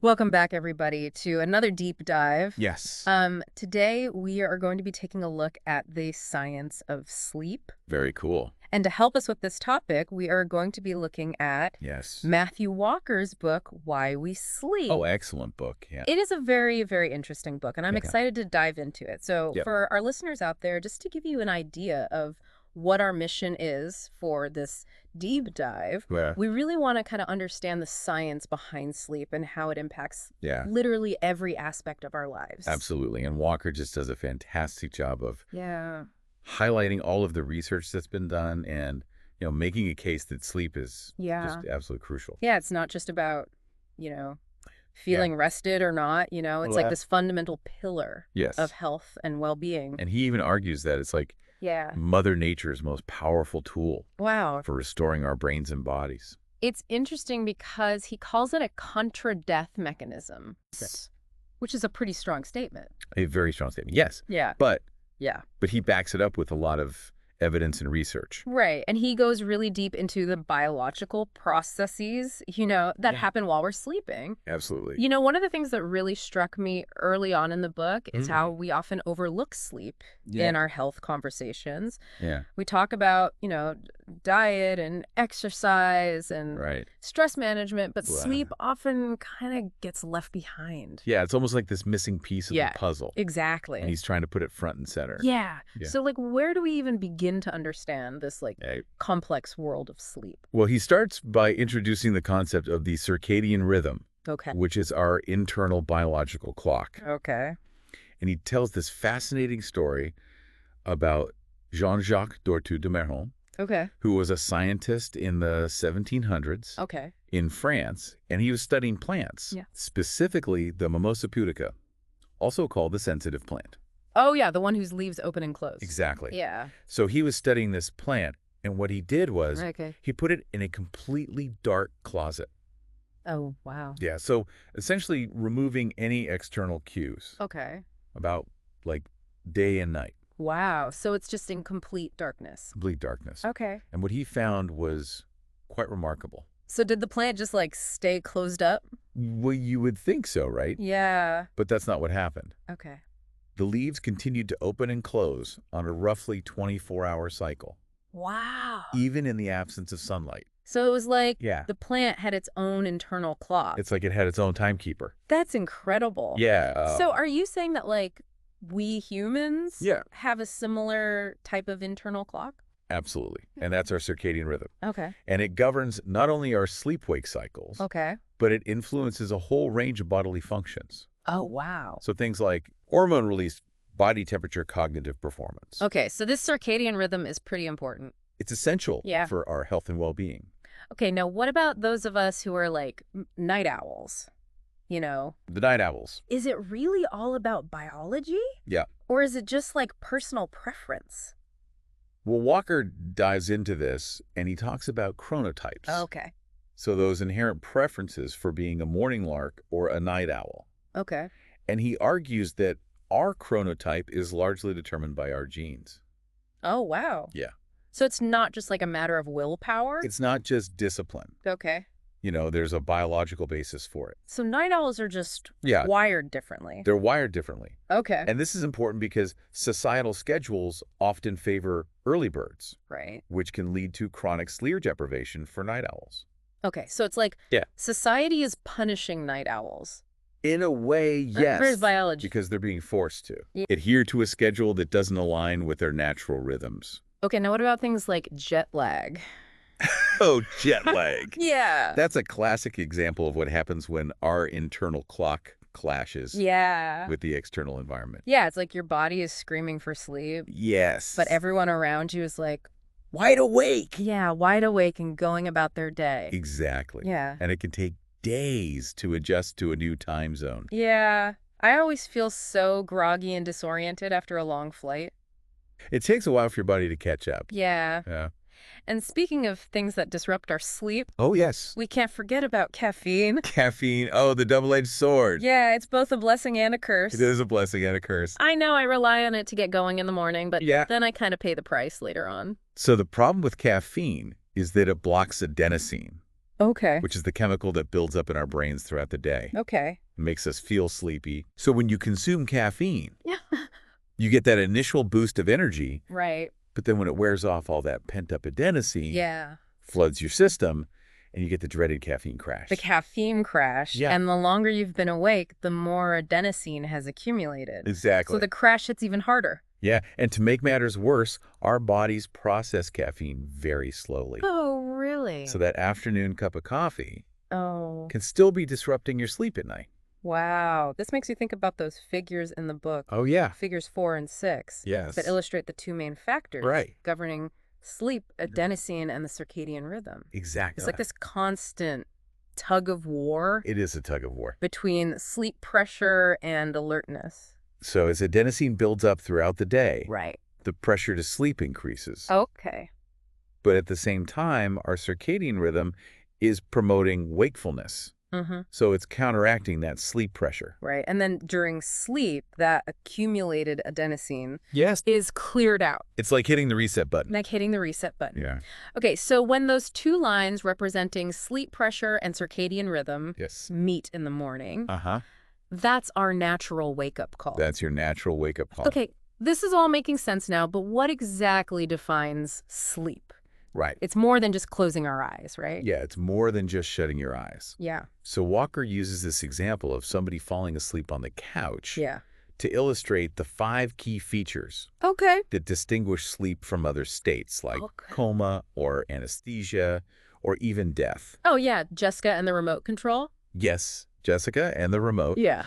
Welcome back, everybody, to another deep dive. Yes. Today we are going to be taking a look at the science of sleep. Very cool. And to help us with this topic, we are going to be looking at Yes. Matthew Walker's book, Why We Sleep. Oh, excellent book. Yeah. It is a very, very interesting book, and I'm Yeah. excited to dive into it. So Yep. for our listeners out there, just to give you an idea of what our mission is for this deep dive, Yeah. we really want to kind of understand the science behind sleep and how it impacts Yeah. literally every aspect of our lives. Absolutely. And Walker just does a fantastic job of Yeah. highlighting all of the research that's been done and, making a case that sleep is Yeah. just absolutely crucial. Yeah, it's not just about, feeling rested or not, it's Well, like this fundamental pillar Yes. of health and well-being. And he even argues that it's like Yeah. Mother Nature's most powerful tool Wow. for restoring our brains and bodies. It's interesting because he calls it a contra-death mechanism, which is a pretty strong statement. A very strong statement. Yes. Yeah. But Yeah. he backs it up with a lot of evidence and research. Right. And he goes really deep into the biological processes, that happen while we're sleeping. Absolutely. One of the things that really struck me early on in the book is Mm. how we often overlook sleep in our health conversations. Yeah. We talk about, diet and exercise and Right. stress management, but Wow. sleep often kind of gets left behind. Yeah, it's almost like this missing piece of Yeah, the puzzle. Exactly. And he's trying to put it front and center. Yeah. Yeah. So, where do we even begin to understand this, Yeah. complex world of sleep? Well, he starts by introducing the concept of the circadian rhythm, Okay. which is our internal biological clock. Okay. And he tells this fascinating story about Jean-Jacques Dortu de Meuron, Okay. who was a scientist in the 1700s Okay. in France, and he was studying plants, Yeah. specifically the Mimosa pudica, also called the sensitive plant. Oh, yeah, the one whose leaves open and close. Exactly. Yeah. So he was studying this plant, and what he did was Okay. he put it in a completely dark closet. Oh, wow. Yeah, so essentially removing any external cues Okay. about like day and night, Wow. So it's just in complete darkness. complete darkness. Okay. And what he found was quite remarkable. So did the plant just stay closed up? Well, you would think so, right? Yeah. But that's not what happened. Okay. The leaves continued to open and close on a roughly 24-hour cycle, Wow. even in the absence of sunlight. So it was like Yeah. the plant had its own internal clock. It's like it had its own timekeeper. That's incredible. Yeah. So are you saying that we humans Yeah. have a similar type of internal clock? Absolutely. And that's our circadian rhythm. Okay. And it governs not only our sleep-wake cycles, Okay. but it influences a whole range of bodily functions. Oh, wow. So things like hormone release, body temperature, cognitive performance. Okay, so this circadian rhythm is pretty important. It's essential Yeah. for our health and well-being. Okay, now what about those of us who are night owls? The night owls. Is it really all about biology? Yeah. Or is it just personal preference? Well, Walker dives into this, and he talks about chronotypes. Okay. So those inherent preferences for being a morning lark or a night owl. Okay. And he argues that our chronotype is largely determined by our genes. Oh, wow. Yeah. So it's not just a matter of willpower? It's not just discipline. Okay. There's a biological basis for it. So night owls are just Yeah. wired differently. They're wired differently. Okay. And this is important because societal schedules often favor early birds, Right. which can lead to chronic sleep deprivation for night owls. Okay, so it's Yeah. society is punishing night owls. In a way, yes. Where's biology? Because they're being forced to Yeah. adhere to a schedule that doesn't align with their natural rhythms. Okay, now what about things like jet lag? Oh, jet lag. Yeah. That's a classic example of what happens when our internal clock clashes Yeah. with the external environment. Yeah, it's like your body is screaming for sleep, Yes. but everyone around you is wide awake. yeah, wide awake and going about their day. Exactly. Yeah. And it can take days to adjust to a new time zone. Yeah. I always feel so groggy and disoriented after a long flight. It takes a while for your body to catch up. Yeah. Yeah. And speaking of things that disrupt our sleep, Oh, yes. we can't forget about caffeine. Caffeine. Oh, the double-edged sword. Yeah, it's both a blessing and a curse. It is a blessing and a curse. I know I rely on it to get going in the morning, but Yeah. then I kind of pay the price later on. So the problem with caffeine is that it blocks adenosine, Okay. which is the chemical that builds up in our brains throughout the day. Okay. It makes us feel sleepy. So when you consume caffeine, Yeah. you get that initial boost of energy, Right. but then when it wears off, all that pent-up adenosine Yeah. floods your system, and you get the dreaded caffeine crash. The caffeine crash. Yeah. And the longer you've been awake, the more adenosine has accumulated. Exactly. So the crash hits even harder. Yeah, and to make matters worse, our bodies process caffeine very slowly. Oh, really? So that afternoon cup of coffee Oh, can still be disrupting your sleep at night. wow. This makes you think about those figures in the book, Oh, yeah. figures 4 and 6, Yes. that illustrate the two main factors Right. governing sleep, adenosine, and the circadian rhythm. Exactly. It's like this constant tug of war It is a tug of war. between sleep pressure and alertness. So as adenosine builds up throughout the day, Right. the pressure to sleep increases. Okay. But at the same time, our circadian rhythm is promoting wakefulness. Mm-hmm. So it's counteracting that sleep pressure. Right. And then during sleep, that accumulated adenosine Yes. is cleared out, It's like hitting the reset button. like hitting the reset button. Yeah. Okay, so when those two lines representing sleep pressure and circadian rhythm Yes. meet in the morning, Uh-huh. that's our natural wake-up call. That's your natural wake-up call. Okay, this is all making sense now, but what exactly defines sleep? Right. It's more than just closing our eyes, right? Yeah, it's more than just shutting your eyes. Yeah. So Walker uses this example of somebody falling asleep on the couch Yeah. to illustrate the 5 key features Okay. that distinguish sleep from other states like Okay. coma or anesthesia or even death. Oh, yeah, Jessica and the remote control? Yes, Jessica and the remote. Yeah.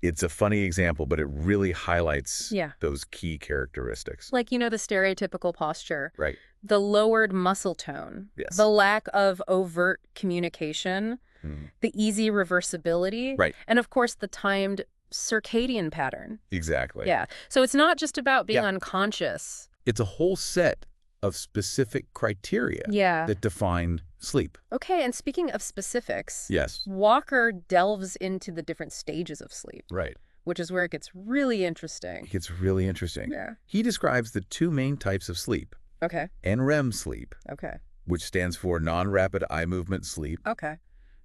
It's a funny example, but it really highlights Yeah. those key characteristics. Like, the stereotypical posture, Right. the lowered muscle tone, Yes. the lack of overt communication, Mhm. the easy reversibility, Right. and of course the timed circadian pattern. Exactly. Yeah. So it's not just about being Yeah. unconscious. It's a whole set of specific criteria Yeah. that define sleep. Okay, and speaking of specifics, Yes. Walker delves into the different stages of sleep, Right. which is where it gets really interesting. It gets really interesting. Yeah. He describes the 2 main types of sleep, Okay. NREM sleep, Okay. which stands for non-rapid eye movement sleep, Okay.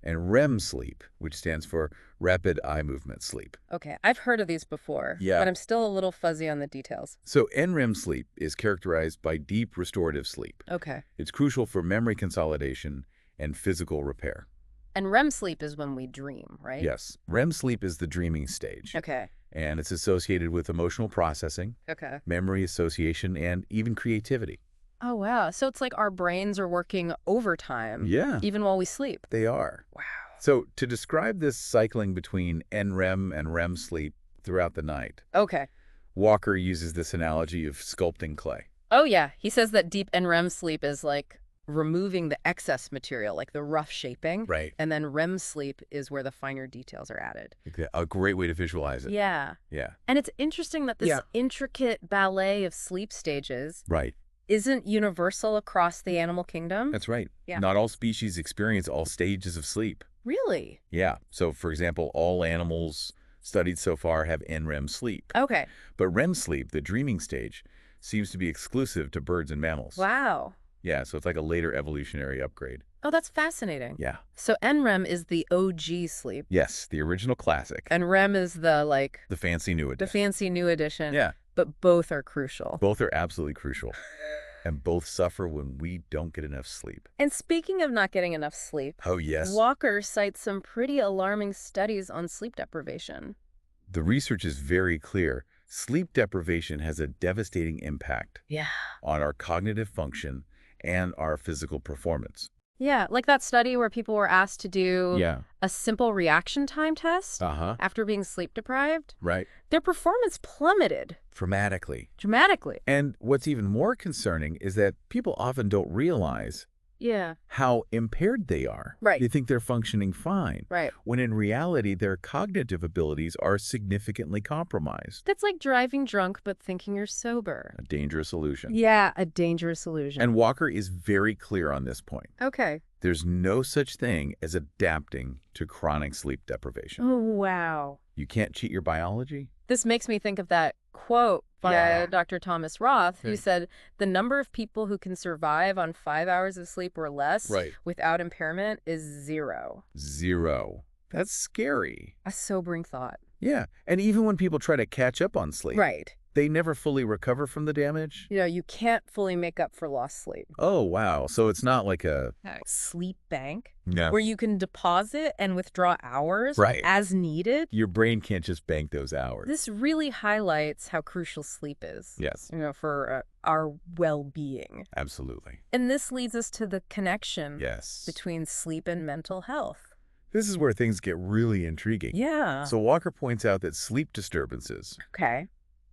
and REM sleep, which stands for rapid eye movement sleep. Okay. I've heard of these before, Yeah. but I'm still a little fuzzy on the details. So NREM sleep is characterized by deep restorative sleep. Okay. It's crucial for memory consolidation and physical repair. And REM sleep is when we dream, right? Yes, REM sleep is the dreaming stage, Okay. and it's associated with emotional processing, Okay. memory association, and even creativity. Oh, wow. So it's like our brains are working overtime, Yeah, even while we sleep. they are. Wow. So to describe this cycling between NREM and REM sleep throughout the night, Okay. Walker uses this analogy of sculpting clay. Oh, yeah. He says that deep NREM sleep is like removing the excess material, like the rough shaping. Right. And then REM sleep is where the finer details are added. A great way to visualize it. Yeah. Yeah. And it's interesting that this Yeah. intricate ballet of sleep stages Right. isn't universal across the animal kingdom. That's right. Yeah. Not all species experience all stages of sleep. Really? Yeah. So, for example, all animals studied so far have NREM sleep. Okay. But REM sleep, the dreaming stage, seems to be exclusive to birds and mammals. Wow. Yeah, so it's like a later evolutionary upgrade. Oh, that's fascinating. Yeah. So NREM is the OG sleep, Yes, the original classic. and REM is the The fancy new the edition. fancy new edition. Yeah. But both are crucial. Both are absolutely crucial. And both suffer when we don't get enough sleep. And speaking of not getting enough sleep, Oh, yes. Walker cites some pretty alarming studies on sleep deprivation. The research is very clear. Sleep deprivation has a devastating impact Yeah. on our cognitive function and our physical performance. Yeah, like that study where people were asked to do Yeah. a simple reaction time test Uh-huh. after being sleep deprived. Right. Their performance plummeted Dramatically. dramatically. And what's even more concerning is that people often don't realize Yeah. how impaired they are. Right. They think they're functioning fine, Right. when in reality their cognitive abilities are significantly compromised. That's like driving drunk but thinking you're sober. A dangerous illusion. Yeah, a dangerous illusion. And Walker is very clear on this point. Okay. There's no such thing as adapting to chronic sleep deprivation. Oh, wow. You can't cheat your biology, This makes me think of that quote by Yeah. Dr. Thomas Roth, who Right. said the number of people who can survive on 5 hours of sleep or less Right. without impairment is 0. 0. That's scary. A sobering thought. Yeah. And even when people try to catch up on sleep, Right. they never fully recover from the damage? You can't fully make up for lost sleep. Oh, wow. So it's not like a... Sleep bank, No. where you can deposit and withdraw hours Right. as needed. Your brain can't just bank those hours. This really highlights how crucial sleep is. Yes. For our well-being. Absolutely. And this leads us to the connection Yes. between sleep and mental health. This is where things get really intriguing. Yeah. So Walker points out that sleep disturbances Okay.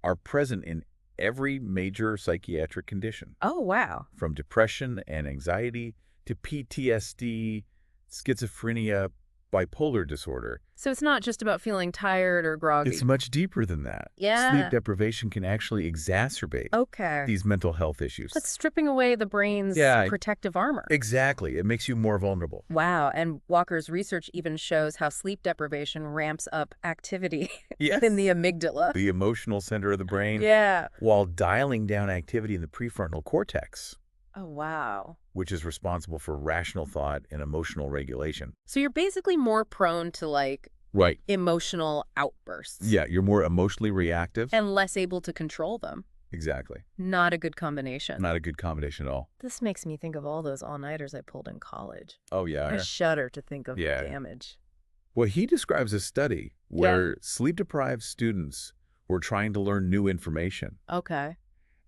are present in every major psychiatric condition, Oh, wow. from depression and anxiety to PTSD, schizophrenia, bipolar disorder. So it's not just about feeling tired or groggy. It's much deeper than that. Yeah. Sleep deprivation can actually exacerbate Okay. these mental health issues. That's stripping away the brain's Yeah. protective armor. Exactly. It makes you more vulnerable. Wow. And Walker's research even shows how sleep deprivation ramps up activity Yes. in the amygdala. The emotional center of the brain, Yeah. while dialing down activity in the prefrontal cortex, Oh, wow. which is responsible for rational thought and emotional regulation. So you're basically more prone to, Right. emotional outbursts. Yeah, you're more emotionally reactive. And less able to control them. Exactly. Not a good combination. Not a good combination at all. This makes me think of all those all-nighters I pulled in college. Oh, yeah. I shudder to think of Yeah. the damage. Well, he describes a study where sleep-deprived students were trying to learn new information, Okay.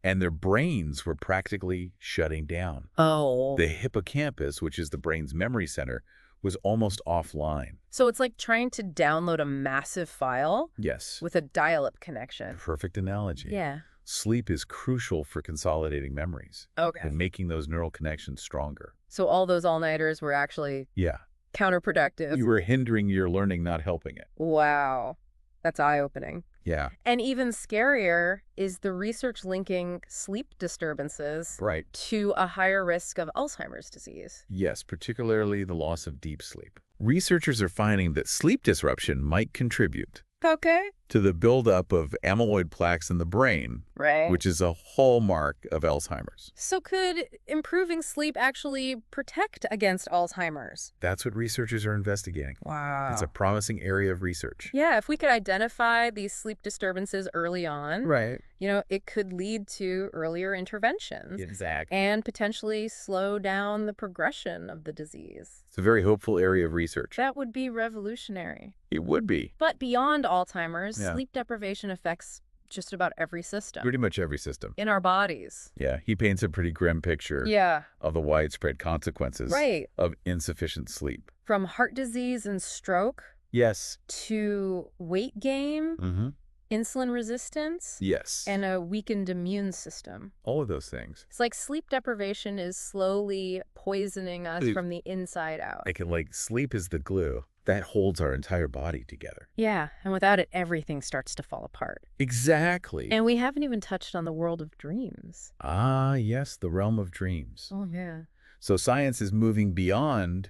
and their brains were practically shutting down. Oh. The hippocampus, which is the brain's memory center, was almost offline. So it's like trying to download a massive file Yes. with a dial-up connection. Perfect analogy. Yeah. Sleep is crucial for consolidating memories Okay. and making those neural connections stronger. So all those all-nighters were actually Yeah. counterproductive. You were hindering your learning, not helping it. Wow. That's eye-opening. Yeah. And even scarier is the research linking sleep disturbances Right. to a higher risk of Alzheimer's disease. Yes, particularly the loss of deep sleep. Researchers are finding that sleep disruption might contribute Okay. to the buildup of amyloid plaques in the brain, Right. which is a hallmark of Alzheimer's. So could improving sleep actually protect against Alzheimer's? That's what researchers are investigating. Wow. It's a promising area of research. Yeah, if we could identify these sleep disturbances early on, Right. it could lead to earlier interventions Exactly. and potentially slow down the progression of the disease. It's a very hopeful area of research. That would be revolutionary. It would be. But beyond Alzheimer's, Yeah. sleep deprivation affects just about every system Pretty much every system. in our bodies. Yeah, he paints a pretty grim picture Yeah, of the widespread consequences right. of insufficient sleep. From heart disease and stroke Yes. to weight gain, Mm-hmm. insulin resistance, Yes. and a weakened immune system. all of those things. It's like sleep deprivation is slowly poisoning us from the inside out. Sleep is the glue that holds our entire body together. Yeah, and without it, everything starts to fall apart. Exactly. And we haven't even touched on the world of dreams. Ah, yes, the realm of dreams. Oh, yeah. So science is moving beyond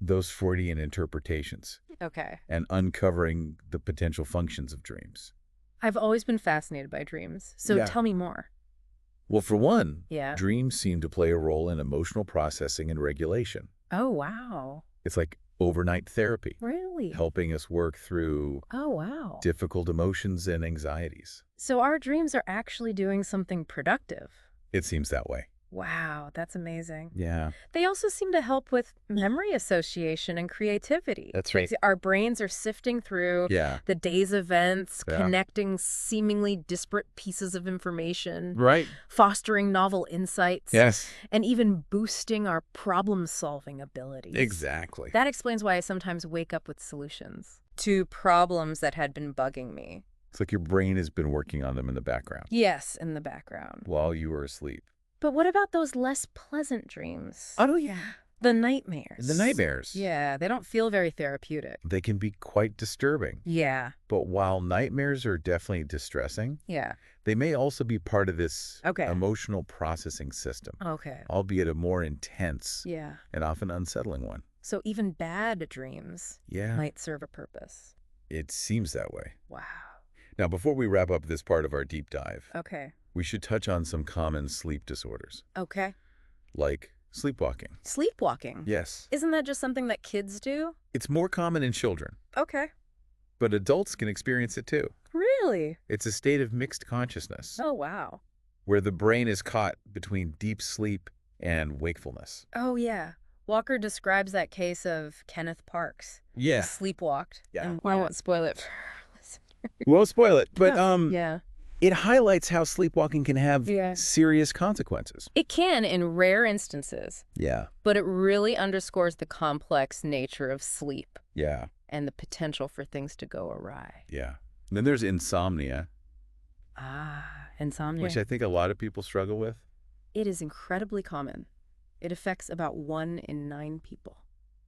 those Freudian interpretations Okay. and uncovering the potential functions of dreams. I've always been fascinated by dreams, so Yeah. tell me more. Well, for one, Yeah. dreams seem to play a role in emotional processing and regulation. Oh, wow. It's like overnight therapy, Really? helping us work through Oh, wow. difficult emotions and anxieties. So our dreams are actually doing something productive. It seems that way. Wow, that's amazing. Yeah. They also seem to help with memory association and creativity. That's right. Our brains are sifting through Yeah. the day's events, Yeah. connecting seemingly disparate pieces of information, Right. fostering novel insights, Yes. and even boosting our problem-solving abilities. Exactly. That explains why I sometimes wake up with solutions to problems that had been bugging me. It's like your brain has been working on them in the background Yes, in the background. while you were asleep. But what about those less pleasant dreams? Oh, yeah. The nightmares. The nightmares. Yeah, they don't feel very therapeutic. They can be quite disturbing. Yeah, But while nightmares are definitely distressing, yeah. they may also be part of this Okay. emotional processing system, Okay. albeit a more intense Yeah. and often unsettling one. So even bad dreams Yeah, might serve a purpose. it seems that way. Wow. Now, before we wrap up this part of our deep dive, Okay. we should touch on some common sleep disorders, Okay. like sleepwalking. Sleepwalking. Yes. Isn't that just something that kids do? It's more common in children, Okay. but adults can experience it too. Really? It's a state of mixed consciousness, Oh, wow. where the brain is caught between deep sleep and wakefulness. Oh, yeah. Walker describes that case of Kenneth Parks. Yeah. He sleepwalked. Yeah. And I won't spoil it for We won't spoil it, but Yeah. it highlights how sleepwalking can have Yeah. serious consequences. It can in rare instances, Yeah. but it really underscores the complex nature of sleep Yeah. and the potential for things to go awry. Yeah. And then there's insomnia, Insomnia. which I think a lot of people struggle with. It is incredibly common. It affects about 1 in 9 people.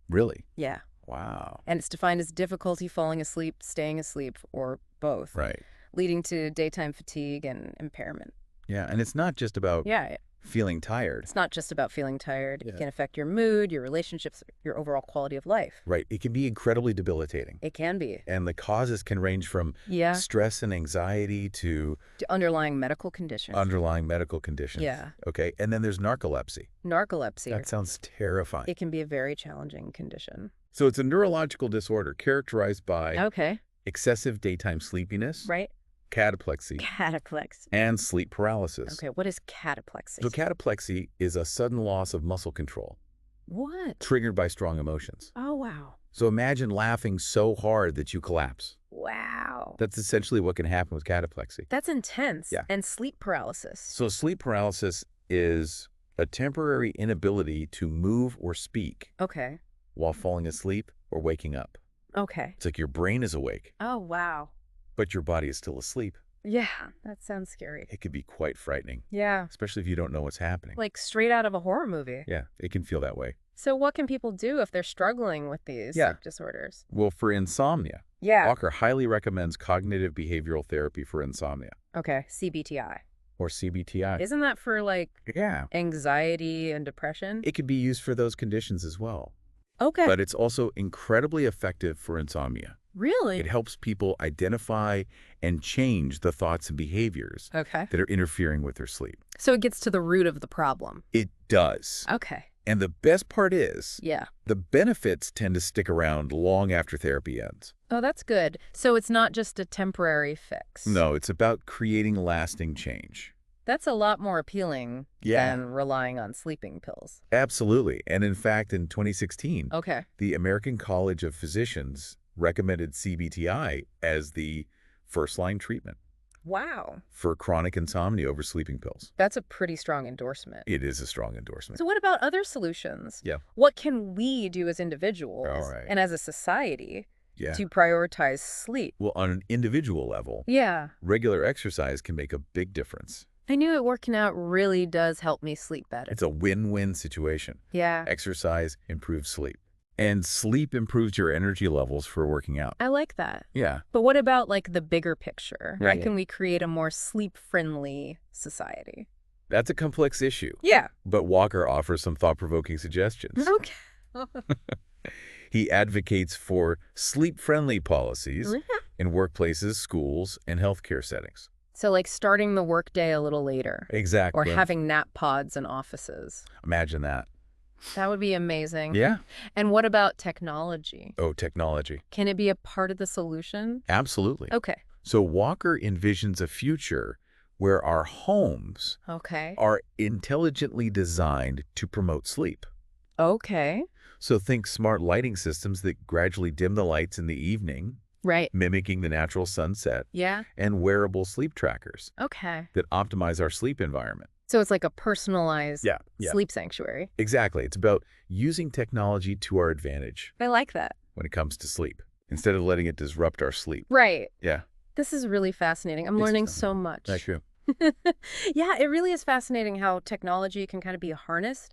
Really? Yeah. Wow. And it's defined as difficulty falling asleep, staying asleep, or both, Right. leading to daytime fatigue and impairment. Yeah. And it's not just about Yeah, feeling tired. it's not just about feeling tired. Yeah. It can affect your mood, your relationships, your overall quality of life. Right. It can be incredibly debilitating. It can be. And the causes can range from Yeah. stress and anxiety to To underlying medical conditions. underlying medical conditions. Yeah. Okay. And then there's narcolepsy. Narcolepsy. That sounds terrifying. It can be a very challenging condition. So it's a neurological disorder characterized by Okay. excessive daytime sleepiness, Right? cataplexy, Cataplexy. and sleep paralysis. Okay, what is cataplexy? So cataplexy is a sudden loss of muscle control What? triggered by strong emotions. Oh, wow. So imagine laughing so hard that you collapse. Wow. That's essentially what can happen with cataplexy. That's intense. Yeah. And sleep paralysis. So sleep paralysis is a temporary inability to move or speak Okay. while falling asleep or waking up. Okay. It's like your brain is awake, Oh, wow. but your body is still asleep. Yeah, that sounds scary. It could be quite frightening, Yeah. especially if you don't know what's happening. Like straight out of a horror movie. Yeah, it can feel that way. So what can people do if they're struggling with these Yeah. sleep disorders? Well, for insomnia, Yeah. Walker highly recommends cognitive behavioral therapy for insomnia, Okay, CBTI. or CBTI. Isn't that for like Yeah. anxiety and depression? It could be used for those conditions as well. Okay. But it's also incredibly effective for insomnia. Really? It helps people identify and change the thoughts and behaviors Okay. that are interfering with their sleep. So it gets to the root of the problem. It does. Okay. And the best part is, Yeah. the benefits tend to stick around long after therapy ends. Oh, that's good. So it's not just a temporary fix. No, it's about creating lasting change. That's a lot more appealing Yeah. than relying on sleeping pills. Absolutely. And in fact, in 2016, Okay. the American College of Physicians recommended CBTI as the first-line treatment Wow. for chronic insomnia over sleeping pills. That's a pretty strong endorsement. It is a strong endorsement. So what about other solutions? Yeah. What can we do as individuals All right. and as a society Yeah. to prioritize sleep? Well, on an individual level, Yeah. regular exercise can make a big difference. I knew it working out really does help me sleep better. It's a win-win situation. Yeah. Exercise improves sleep. And sleep improves your energy levels for working out. I like that. Yeah. But what about like the bigger picture? How Right. can we create a more sleep-friendly society? That's a complex issue. Yeah. But Walker offers some thought-provoking suggestions. Okay. He advocates for sleep-friendly policies in workplaces, schools, and healthcare settings. So like starting the workday a little later. Exactly. Or having nap pods in offices. Imagine that. That would be amazing. Yeah. And what about technology? Oh, technology. Can it be a part of the solution? Absolutely. Okay. So Walker envisions a future where our homes Okay. are intelligently designed to promote sleep. Okay. So think smart lighting systems that gradually dim the lights in the evening, Right. mimicking the natural sunset, Yeah. and wearable sleep trackers Okay. that optimize our sleep environment. So it's like a personalized Yeah. sleep sanctuary. Exactly. It's about using technology to our advantage I like that. when it comes to sleep, instead of letting it disrupt our sleep. Right. Yeah. This is really fascinating. I'm It's learning fascinating. so much. Thank you. Yeah, it really is fascinating how technology can kind of be harnessed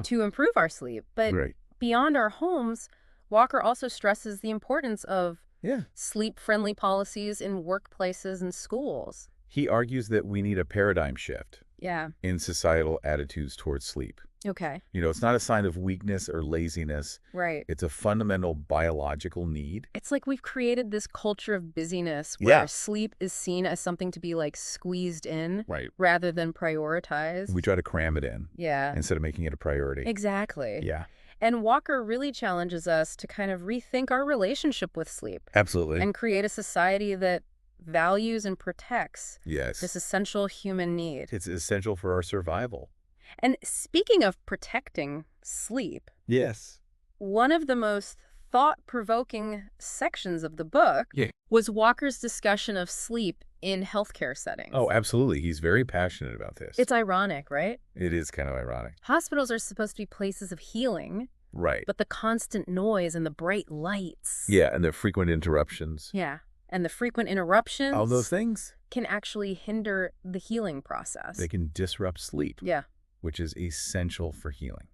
to improve our sleep. But Great. beyond our homes, Walker also stresses the importance of Yeah. sleep-friendly policies in workplaces and schools. He argues that we need a paradigm shift Yeah. in societal attitudes towards sleep. Okay. It's not a sign of weakness or laziness. Right. It's a fundamental biological need. It's like we've created this culture of busyness Yeah. where sleep is seen as something to be like squeezed in Right. rather than prioritized. We try to cram it in Yeah, instead of making it a priority. exactly. Yeah, And Walker really challenges us to kind of rethink our relationship with sleep absolutely. and create a society that values and protects Yes. this essential human need. It's essential for our survival. And speaking of protecting sleep, Yes. one of the most thought-provoking sections of the book Yeah. was Walker's discussion of sleep in healthcare settings. Oh, absolutely. He's very passionate about this. It's ironic, right? It is kind of ironic. Hospitals are supposed to be places of healing, Right. but the constant noise and the bright lights. Yeah, and the frequent interruptions. Yeah. And the frequent interruptions All those things, can actually hinder the healing process. they can disrupt sleep, Yeah. which is essential for healing.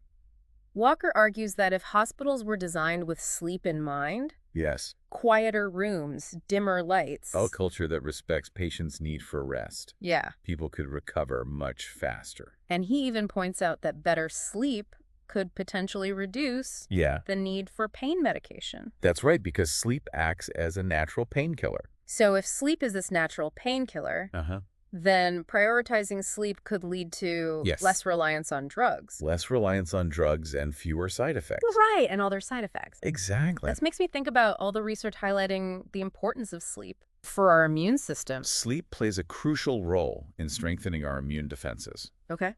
Walker argues that if hospitals were designed with sleep in mind, Yes. quieter rooms, dimmer lights. A culture that respects patients' need for rest. Yeah. People could recover much faster. And he even points out that better sleep could potentially reduce Yeah. the need for pain medication. That's right, because sleep acts as a natural painkiller. So if sleep is this natural painkiller, Uh-huh. then prioritizing sleep could lead to Yes. less reliance on drugs. Less reliance on drugs and fewer side effects. Right, and all their side effects. Exactly. This makes me think about all the research highlighting the importance of sleep for our immune system. Sleep plays a crucial role in strengthening our immune defenses. Okay.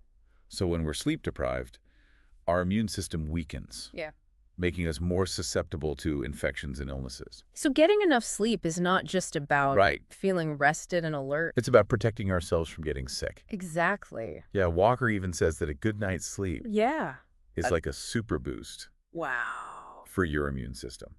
So when we're sleep deprived, our immune system weakens, Yeah. making us more susceptible to infections and illnesses. So getting enough sleep is not just about Right. feeling rested and alert. It's about protecting ourselves from getting sick. Exactly. Yeah, Walker even says that a good night's sleep Yeah. is like a super boost Wow. for your immune system.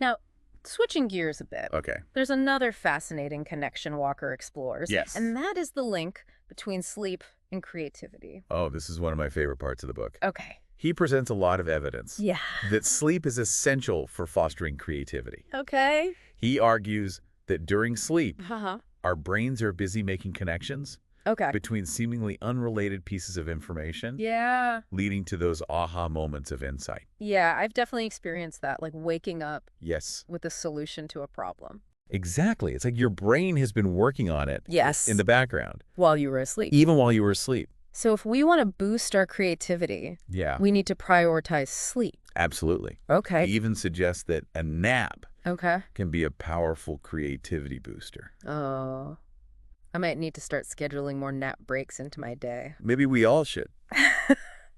Now, switching gears a bit, Okay. there's another fascinating connection Walker explores. Yes. And that is the link between sleep and creativity. Oh, this is one of my favorite parts of the book. Okay. He presents a lot of evidence Yeah. that sleep is essential for fostering creativity. Okay. He argues that during sleep, Uh-huh. our brains are busy making connections Okay. between seemingly unrelated pieces of information, Yeah. leading to those aha moments of insight. Yeah, I've definitely experienced that, like waking up Yes, with a solution to a problem. exactly. It's like your brain has been working on it Yes. in the background, While you were asleep. even while you were asleep. So if we want to boost our creativity, Yeah, we need to prioritize sleep. absolutely. Okay. He even suggests that a nap Okay. can be a powerful creativity booster. Oh, I might need to start scheduling more nap breaks into my day. Maybe we all should.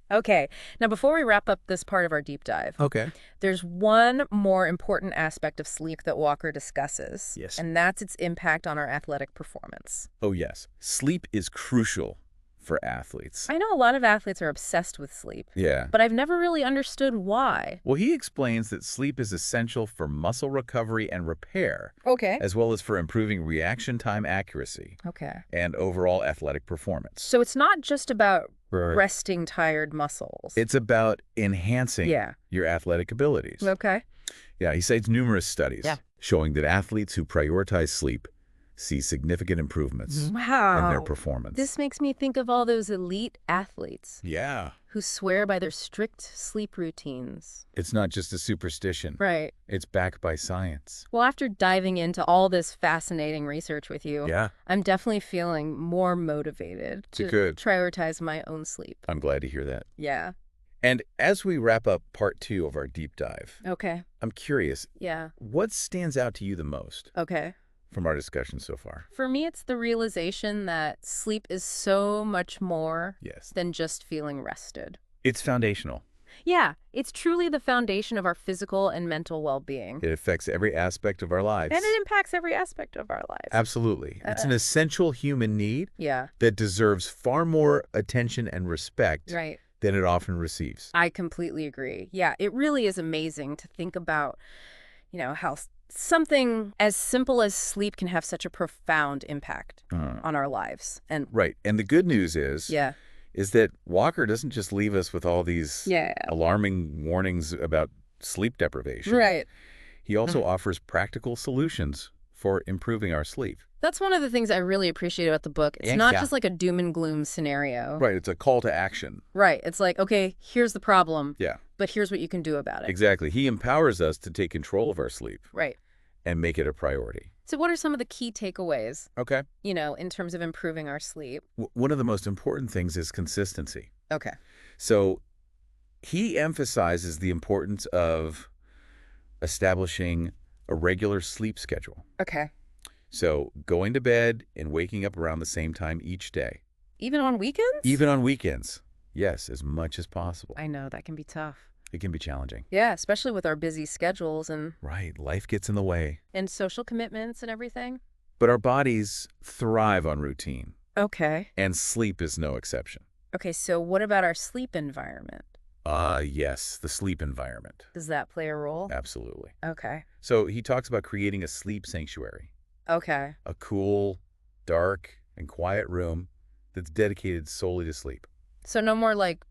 Okay. Now, before we wrap up this part of our deep dive, Okay. there's one more important aspect of sleep that Walker discusses. Yes. And that's its impact on our athletic performance. Oh, yes. Sleep is crucial for athletes. I know a lot of athletes are obsessed with sleep, Yeah. but I've never really understood why. Well, he explains that sleep is essential for muscle recovery and repair, Okay. as well as for improving reaction time accuracy Okay. and overall athletic performance. So it's not just about Right. resting tired muscles. It's about enhancing Yeah. your athletic abilities. Okay. Yeah, he cites numerous studies Yeah. showing that athletes who prioritize sleep see significant improvements in their Wow. performance. This makes me think of all those elite athletes Yeah. who swear by their strict sleep routines. It's not just a superstition. Right. It's backed by science. Well, after diving into all this fascinating research with you, Yeah, I'm definitely feeling more motivated to Good. prioritize my own sleep. I'm glad to hear that. Yeah. And as we wrap up part 2 of our deep dive, Okay. I'm curious, Yeah. what stands out to you the most Okay. from our discussion so far? For me, it's the realization that sleep is so much more Yes. than just feeling rested. It's foundational. Yeah, it's truly the foundation of our physical and mental well-being. It affects every aspect of our lives. And it impacts every aspect of our lives. Absolutely. It's an essential human need Yeah, that deserves far more attention and respect right. than it often receives. I completely agree. Yeah, it really is amazing to think about, how something as simple as sleep can have such a profound impact on our lives. And Right. And the good news yeah, is that Walker doesn't just leave us with all these yeah, alarming warnings about sleep deprivation. right. He also offers practical solutions for improving our sleep. That's one of the things I really appreciate about the book. It's not just like a doom and gloom scenario. Right, it's a call to action. Right. It's like, okay, here's the problem. Yeah. But here's what you can do about it. Exactly. He empowers us to take control of our sleep. Right. And make it a priority. So what are some of the key takeaways, Okay. in terms of improving our sleep? One of the most important things is consistency. Okay. So he emphasizes the importance of establishing a regular sleep schedule. Okay. So going to bed and waking up around the same time each day. Even on weekends? Even on weekends. Yes, as much as possible. I know, that can be tough. It can be challenging. Yeah, especially with our busy schedules and Right. Life gets in the way. social commitments and everything. But our bodies thrive on routine. Okay. And sleep is no exception. Okay, so what about our sleep environment? Yes, the sleep environment. Does that play a role? Absolutely. Okay. So he talks about creating a sleep sanctuary. Okay. A cool, dark, and quiet room that's dedicated solely to sleep. So no more like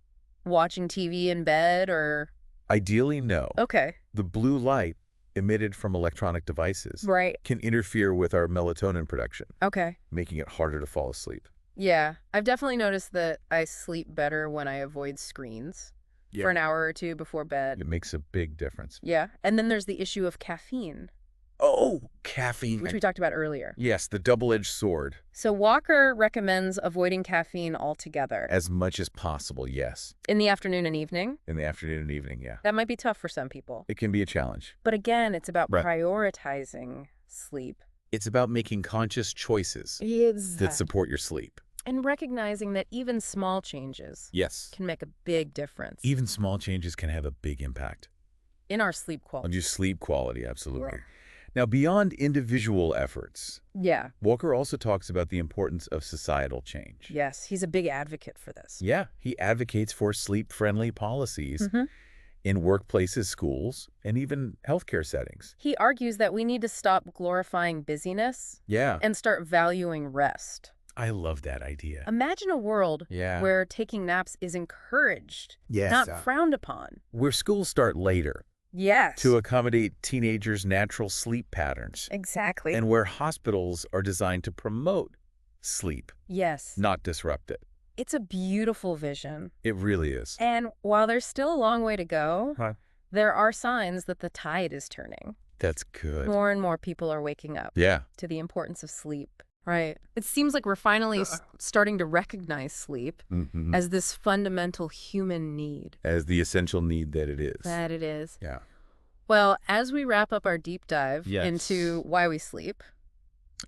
watching TV in bed or... Ideally, no. Okay. The blue light emitted from electronic devices Right. can interfere with our melatonin production, Okay. making it harder to fall asleep. Yeah. I've definitely noticed that I sleep better when I avoid screens for an hour or two before bed. It makes a big difference. Yeah. And then there's the issue of caffeine, Oh, caffeine. which we talked about earlier. Yes, the double-edged sword. So Walker recommends avoiding caffeine altogether. As much as possible, yes. In the afternoon and evening. In the afternoon and evening, yeah. That might be tough for some people. It can be a challenge. But again, it's about Right. prioritizing sleep. It's about making conscious choices that support your sleep. And recognizing that even small changes Yes. can make a big difference Even small changes can have a big impact in our sleep on quality. your sleep quality, absolutely. Now, beyond individual efforts, Yeah. Walker also talks about the importance of societal change. Yes, he's a big advocate for this. Yeah, he advocates for sleep-friendly policies Mhm. in workplaces, schools, and even healthcare settings. He argues that we need to stop glorifying busyness Yeah, and start valuing rest. I love that idea. Imagine a world Yeah. where taking naps is encouraged, Yes. not frowned upon. Where schools start later Yes. to accommodate teenagers' natural sleep patterns, Exactly. and where hospitals are designed to promote sleep, Yes. not disrupt it. It's a beautiful vision. It really is. And while there's still a long way to go, Huh. there are signs that the tide is turning. That's good. More and more people are waking up Yeah. to the importance of sleep. Right. It seems like we're finally starting to recognize sleep Mhm. as this fundamental human need. As the essential need that it is. That it is. Yeah. Well, as we wrap up our deep dive Yes. into why we sleep,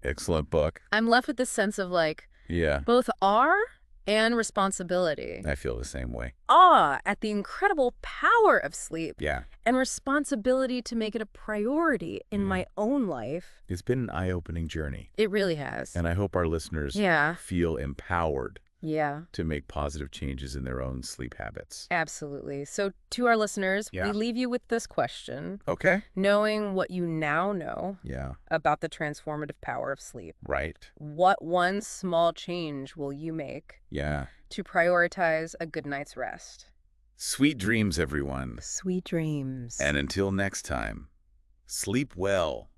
Excellent book. I'm left with this sense of like Yeah. both awe and responsibility. I feel the same way. Awe at the incredible power of sleep Yeah. and responsibility to make it a priority in my own life. It's been an eye-opening journey, It really has. and I hope our listeners Yeah. feel empowered Yeah. to make positive changes in their own sleep habits. Absolutely. So to our listeners, Yeah. we leave you with this question. Okay. Knowing what you now know Yeah. about the transformative power of sleep, Right. what one small change will you make Yeah. to prioritize a good night's rest? Sweet dreams, everyone. Sweet dreams. And until next time, sleep well.